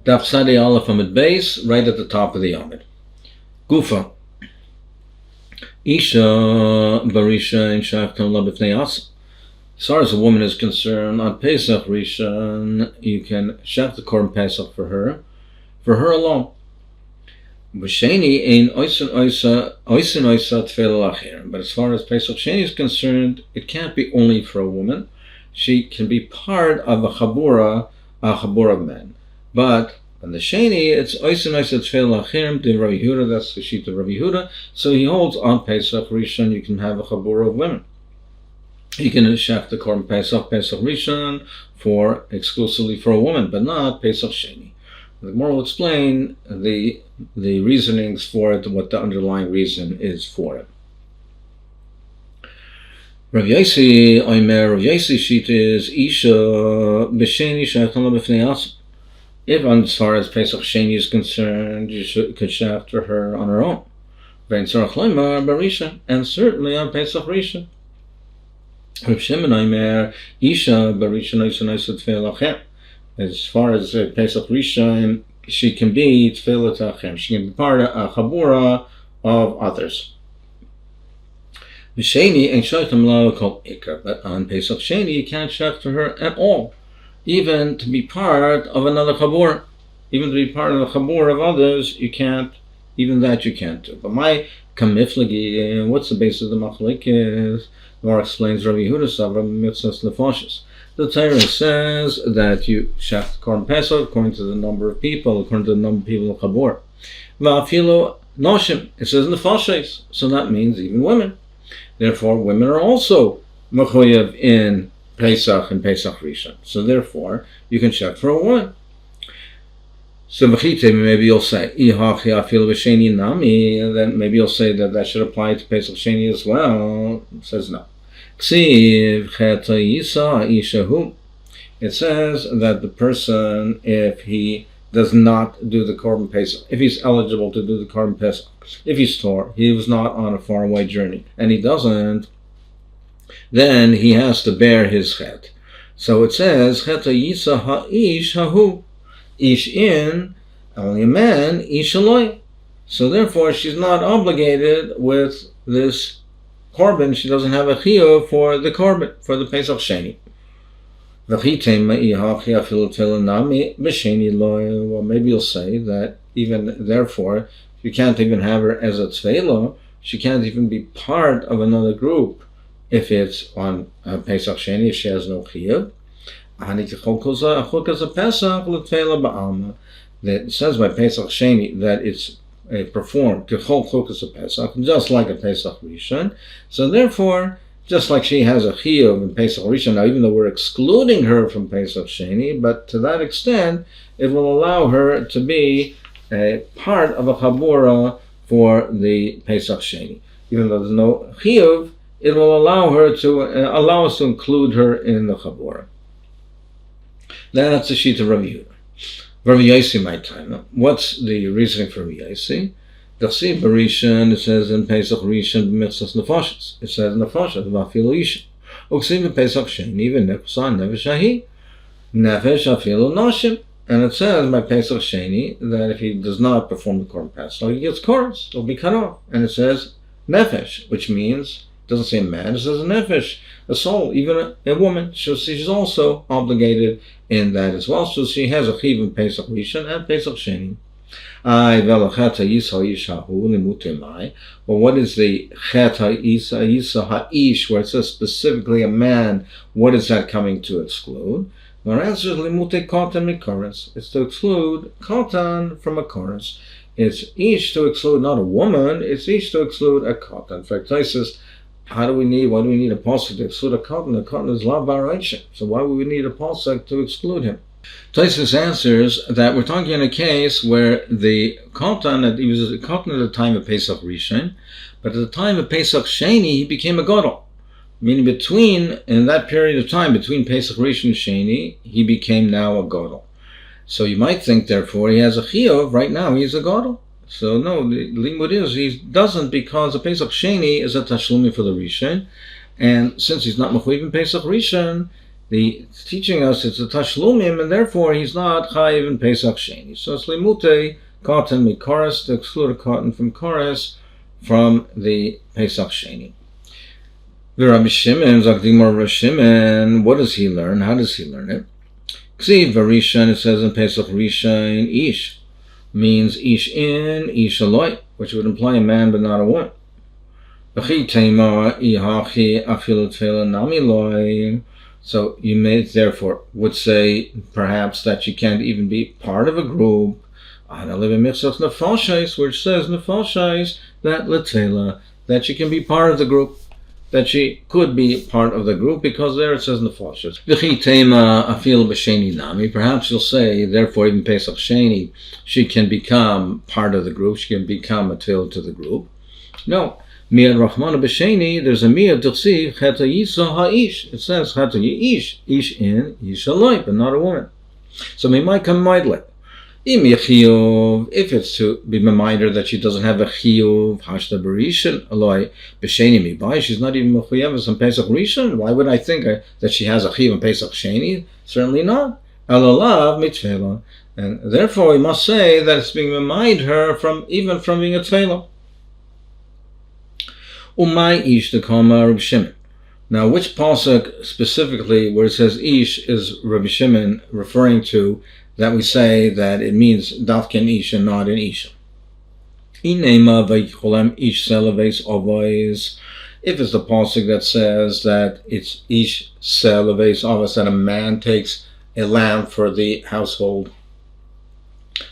Daf Sadi Aleph Amud Beis, right at the top of the Amud. Gufa. Isha Barisha in Shaftam La B'fnei Asa. As far as a woman is concerned, on Pesach Rishon, you can shaf the Korban Pesach for her alone. B'sheni ein oisin oisa tefillah lacher. But as far as Pesach Sheni is concerned, it can't be only for a woman. She can be part of a chabura of men. But on the Sheni, it's oisin oisa tefillah lacher. The Rabbi Yehuda, that's the sheet of Rabbi Yehuda. So he holds on Pesach Rishon, you can have a chabura of women. You can shaf the Korban Pesach Rishon exclusively for a woman, but not Pesach Sheni. The Gemara will explain the reasonings for it, what the underlying reason is for it. Rav Yossi sheet is Isha b'Sheni shayachana b'fnei asa. If, as far as Pesach Sheni is concerned, you could shafter her on her own. Vein tzarach loymar barisha, and certainly on Pesach Rishon. Rav Shimon Omer Isha barisha noisa noisa tefillah lacher. As far as Pesach Rishon, she can be tefillah tachem. She can be part of a chabura of others. B'Sheni ain't shaytam la kol ikar, but on Pesach Sheni you can't shaf to her at all, even to be part of another chabura, even to be part of the chabura of others. You can't. Even that you can't do. But my kamiflagi, what's the basis of the machlekes? The Gemara explains Rabbi Yehuda Savra mitzvahs nefashos. The Torah says that you shaf Korban Pesach according to the number of people, according to the number of people in Chabur. Va'afilo noshim, it says nefashos, so that means even women. Therefore, women are also mechuyev in Pesach and Pesach Rishon. So therefore, you can shaf for a woman. So maybe you'll say, then maybe you'll say that should apply to Pesach Sheni as well. It says no. It says that the person, if he does not do the Korban Pesach, if he's eligible to do the Korban Pesach, if he's Tor, he was not on a faraway journey, and he doesn't, then he has to bear his chet. So it says, Chet ha'isa ha'ish hahu. Ish in, only a man, ish aloi. So therefore, she's not obligated with this korban. She doesn't have a chiyuv for the korban, for the Pesach Sheni. Well, maybe you'll say that even therefore, you can't even have her as a tzveila. She can't even be part of another group if it's on Pesach Sheni, if she has no chiyuv. That it says by Pesach Sheni that it's performed just like a Pesach Rishon. So therefore, just like she has a chiyuv in Pesach Rishon, now even though we're excluding her from Pesach Sheni, but to that extent, it will allow her to be a part of a chabura for the Pesach Sheni. Even though there's no chiyuv, it will allow allow us to include her in the chabura. That's the sheet of Rabbi Yehuda. Rabbi Yossi, my time. What's the reasoning for Rabbi Yossi? Dachsi Barishan, it says in Pesach Rishon b'mitzvahs nefashos. It says nefashos v'afilu isha. Uksim b'Pesach Sheni v'nefesh nefesh ahi nefesh afilu noshim. And it says by Pesach Sheni that if he does not perform the Korban Pesach, he gets chorus. He'll be cut off. And it says nefesh, which means, it doesn't say a man, it says a nefesh, a soul, even a woman. So she's also obligated in that as well. So she has a chiv in Pesach Rishon and Pesach Sheni. Well, what is the chet ha'isa ha'ish, where it says specifically a man? What is that coming to exclude? Our answer is limute katan mikoros. It's to exclude katan from a chorus. It's ish to exclude not a woman. It's ish to exclude a katan. In fact, it says, why do we need a pasuk to exclude a katan? The katan is lav baraita. So why would we need a pasuk to exclude him? Tosfos answers that we're talking in a case where the katan, he was a katan at the time of Pesach Rishon, but at the time of Pesach Sheni, he became a gadol. Meaning in that period of time, between Pesach Rishon and Sheni, he became now a gadol. So you might think, therefore, he has a chiyuv. Right now, he's a gadol. So no, the limud is he doesn't, because the Pesach Sheni is a tashlumi for the Rishon, and since he's not mechuyev in Pesach Rishon, the teaching us it's a tashlumim, and therefore he's not chayiv in Pesach Sheni. So it's limute cotton mikoras, to exclude a cotton from koras from the Pesach Sheni. The Rabbi Shimon, Zakdimor Rabbi Shimon, what does he learn? How does he learn it? Ksiv Varishan, it says in Pesach Rishon, ish means ish in, ish aloi, which would imply a man but not a woman. So you may therefore would say perhaps that she can't even be part of a group. Which says nefashais that letela, that she can be part of the group, that she could be part of the group, because there it says nefashais. Perhaps you'll say therefore even Pesach Sheni she can become part of the group, she can become a tail to the group. No. Miyad Rahmana B'Sheni, there's a miyad Dirsi Cheta Yisa Ha'ish. It says Cheta Yish, ish in, ish aloi, but not a woman. So we might come midlet. If it's to be reminder that she doesn't have a chiyuv, hashda b'rishon aloi b'sheni mibai, she's not even mechuyeves on Pesach Rishon. Why would I think that she has a chiyuv on Pesach Sheni? Certainly not. Elalav mitzvela, and therefore we must say that it's being remind her from being a tefillah. Umay ish the kama Rabbi Shimon. Now, which pasuk specifically where it says ish is Rabbi Shimon referring to, that we say that it means dafken ish and not an isha? Inema vayicholem ish selaves avos. If it's the pasuk that says that it's ish selaves avos, that a man takes a lamb for the household.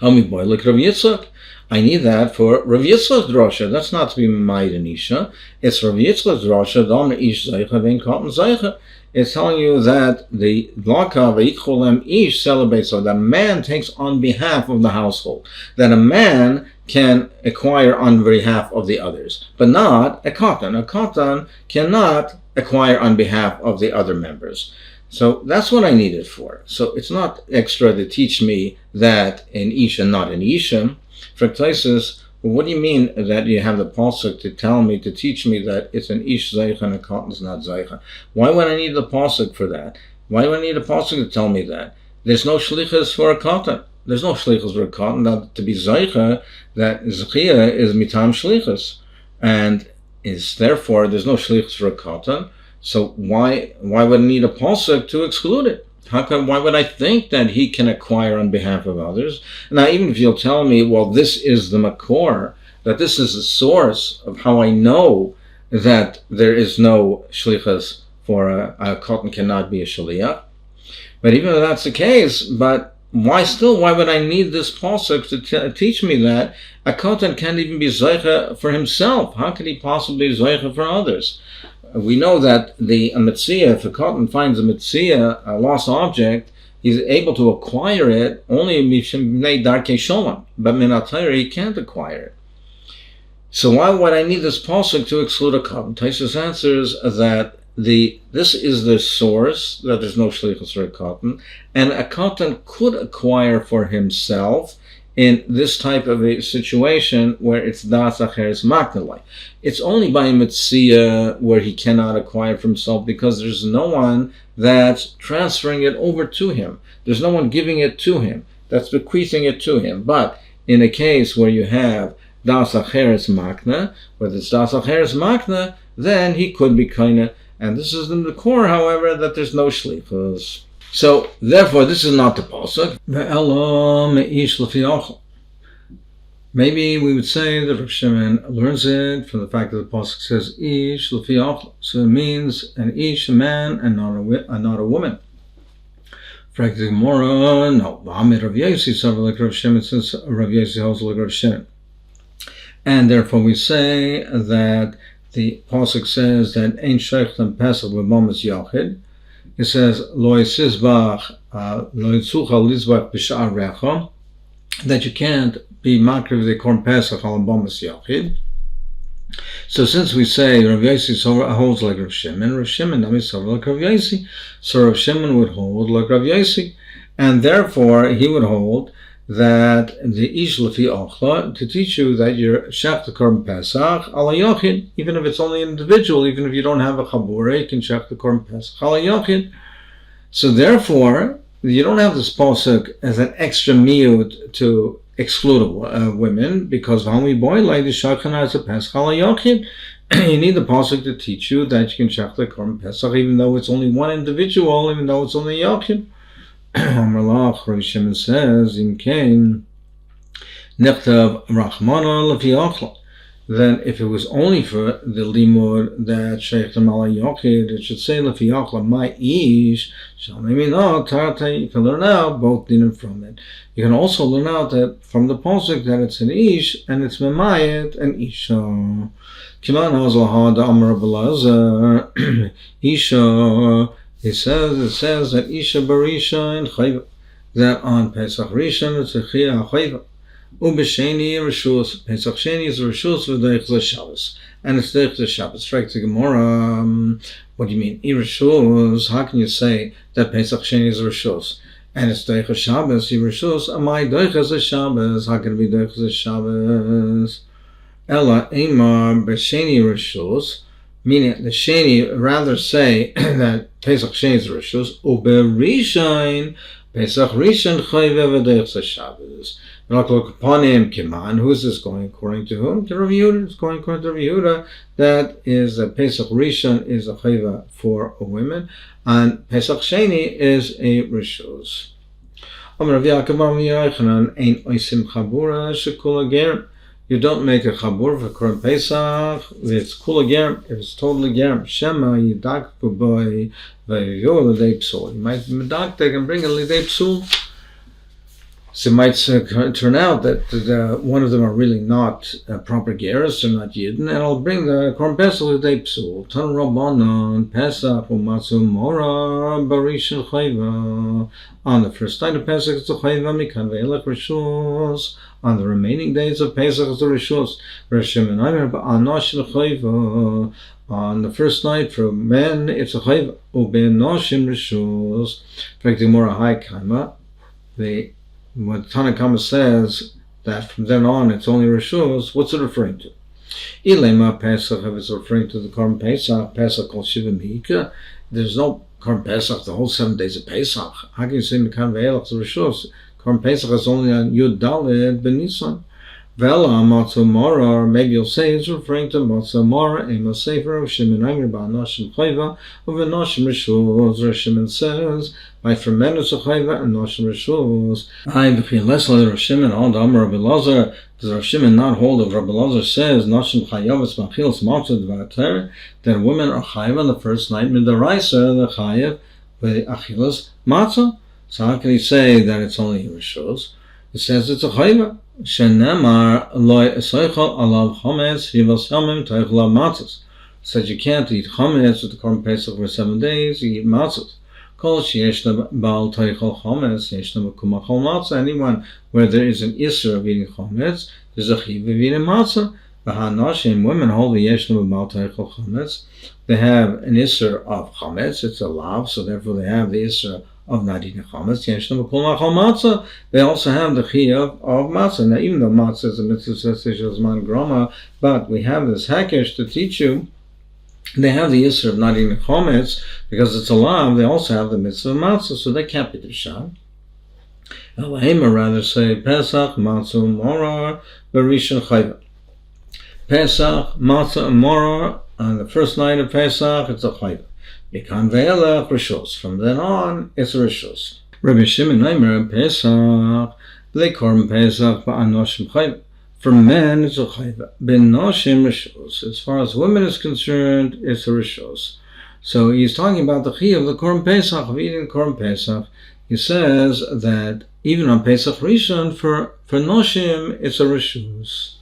Hamiboy like Rav Yitzchak. I need that for Rav Yitzchak's drasha. That's not to be made in isha. It's Rav Yitzchak's drasha. Dom ish zeicha vein cotton zeicha. It's telling you that the laka veicholem ish celebrates, so that a man takes on behalf of the household, that a man can acquire on behalf of the others, but not a cotton. A cotton cannot acquire on behalf of the other members. So that's what I need it for. So it's not extra to teach me that in isha, not in isha. Fractasis, well, what do you mean that you have the pasuk to tell me, to teach me that it's an ish zeicha and a cotton is not zeicha? Why would I need the pasuk for that? Why would I need a pasuk to tell me that? There's no shlichus for a cotton. There's no shlichus for a cotton. Now, to be zeicha, that zechia is mitam shlichus, and is therefore there's no shlichus for a cotton. So why would I need a pasuk to exclude it? Why would I think that he can acquire on behalf of others? Now, even if you'll tell me, well, this is the makor, that this is the source of how I know that there is no shlichus for a cotton cannot be a shaliach. But even if that's the case, but why would I need this pasuk to teach me that a cotton can't even be zeicha for himself? How could he possibly be zeicha for others? We know that a metzia, if a cotton finds a metzia, a lost object, he's able to acquire it only mishmei darkei sholem, but minatayr he can't acquire it. So why would I need this pasuk to exclude a cotton? Taisus answers that this is the source, that there's no shlichus for a cotton, and a cotton could acquire for himself in this type of a situation where it's das acheres maknelai. It's only by metzia where he cannot acquire for himself, because there's no one that's transferring it over to him. There's no one giving it to him, that's bequeathing it to him. But in a case where you have das acheres makna, whether it's das acheres makna, then he could be kaina. And this is in the core, however, that there's no shlichus. So, therefore, this is not the pasuk. Maybe we would say that Rav Shimon learns it from the fact that the pasuk says ish l'fi achla. So it means an ish, a man, and not a woman. Frankly, Gemara, no. V'amid Rav Yosi, so like Rav Shimon, since Rav Yosi holds like Rav Shimon. And therefore we say that the pasuk says that ein sheich l'm pesach b'mamas yachid. It says, Lo yisizbach, lo yitzucha lizbach b'sha'ar recha, that you can't be makriv the korban pesach al bomas yachid. So since we say Rav Yosi holds like Rav Shimon is like Rav Yosi, so Rav Shimon would hold like Rav Yosi, and therefore he would hold that the ish l'fi ochla, to teach you that you're shach the korban pesach ala yachid, even if it's only an individual, even if you don't have a chabura, you can shach the korban pesach ala yachid. So therefore, you don't have this pasuk as an extra miyut to exclude women, because you need the pasuk to teach you that you can shech the korban pesach even though it's only one individual, even though it's only yachid. Rabbi Shimon says in Cain, Nechtav Rachmana Lefi Achla. Then if it was only for the limud that Sheikh Tamala Yochid, it should say Lefi Achla, my ish, shall maybe not, Tarata, you can learn out both dinim from it. You can also learn out that from the pasuk that it's an ish, and it's memayet and isha. Kiman Hazlaha da Amar Belazar, isha, it says that isha barisha and chayva, that on Pesach Rishon it's a chiyah chayva. Ubesheni Rishus, Pesach Sheni is Rishus v'deich the Shabbos, and it's deich the Shabbos. Right to Gemara, what do you mean? Rishus? How can you say that Pesach Sheni is Rishus and it's deich the Shabbos? Rishus, amai deich the Shabbos? How can it be deich the Shabbos? Ella Eimar Besheni Rishus, meaning the Sheni rather say that Pesach Sheni is Rishus. Uberishain Pesach Rishon chayve v'deich the Shabbos. Not look upon him, Kiman. Who is this going according to whom? To Rav Yehuda. It's going according to Rav Yehuda. That is that Pesach Rishon is a chayva for a woman, and Pesach Sheni is a rishus. You don't make a chabur for Korban Pesach. It's kula germ. If it's totally germ, Shema yidak boy v'yor l'dei psul. You might medak. They can bring a l'dei psul. So it might turn out that one of them are really not proper gerus, they're not yidden, and I'll bring the Korban Pesach l'dei psul. Tan Rabbanon Pesach u'matzu mora barishon chayva. On the first night of Pesach, it's a chayva mikan ve'elech rishus. On the remaining days of Pesach, it's a rishus. On the first night for men, it's a chayva. U'ben noshim rishus. In fact, the more high kaima, what Tanakama says that from then on it's only rishus. What's it referring to? Ilema Pesach, if it's referring to the Korban Pesach, Pesach called Shiva Mihika. There's no Korban Pesach the whole 7 days of Pesach. How can you say Mikan Ve'elach rishus? Korban Pesach is only on Yud Daled Ben Nisan. Vela Matzu Mora, or maybe you'll say it's referring to Matzu Mora, Ema Sefer of Shimon Aimer Ba'anoshim Chayva, of Anoshim Rishus. Rav Shimon says, by fermentus a Chayva and Noshim Rishus. I b'chi lesla Rav Shimon, all the Amar Rabbi Lazar, does Rav Shimon not hold of Rabbi Lazar says, Noshim Chayavas Machilas Matzah Dvater, that women are Chayva on the first night, Midaraisa, the Chayav, with Achilas Matzah. So how can he say that it's only Rishus? It says it's a Chayva. Shenemar loy esoichol alav chometz hivas yomim toichol matzos. Says you can't eat chometz with the Korban Pesach for 7 days. You eat matzos. Kol sheyeshna bal toichol chometz yeshna b'kumachol matzah. Anyone where there is an isser of eating chometz, there's a chiv of eating matzah. V'hanoshim, women hold the yeshna b'bal toichol chometz. They have an isser of chometz. It's a lav, so therefore they have the isser of not eating chametz. They also have the chiyuv of matzah. Now, even though matzah is a mitzvah zman groma, but we have this hakesh to teach you. They have the issue of not eating chametz because it's a lav. They also have the mitzvah of matzah, so they can't be drishah. Elahim rather say Pesach matzah mora barishon chayva. Pesach matzah mora on the first night of Pesach, it's a chayva. Mikan ve'elach rishus. From then on, it's a rishus. Rabbi Shimon Aimer Pesach, they korban Pesach ba'anoshim chayva. For men, it's a chayva. Ben noshim rishus. As far as women is concerned, it's a rishus. So he's talking about the chiyuv of the korban Pesach, of eating korban Pesach. He says that even on Pesach Rishon, for noshim, it's a rishus.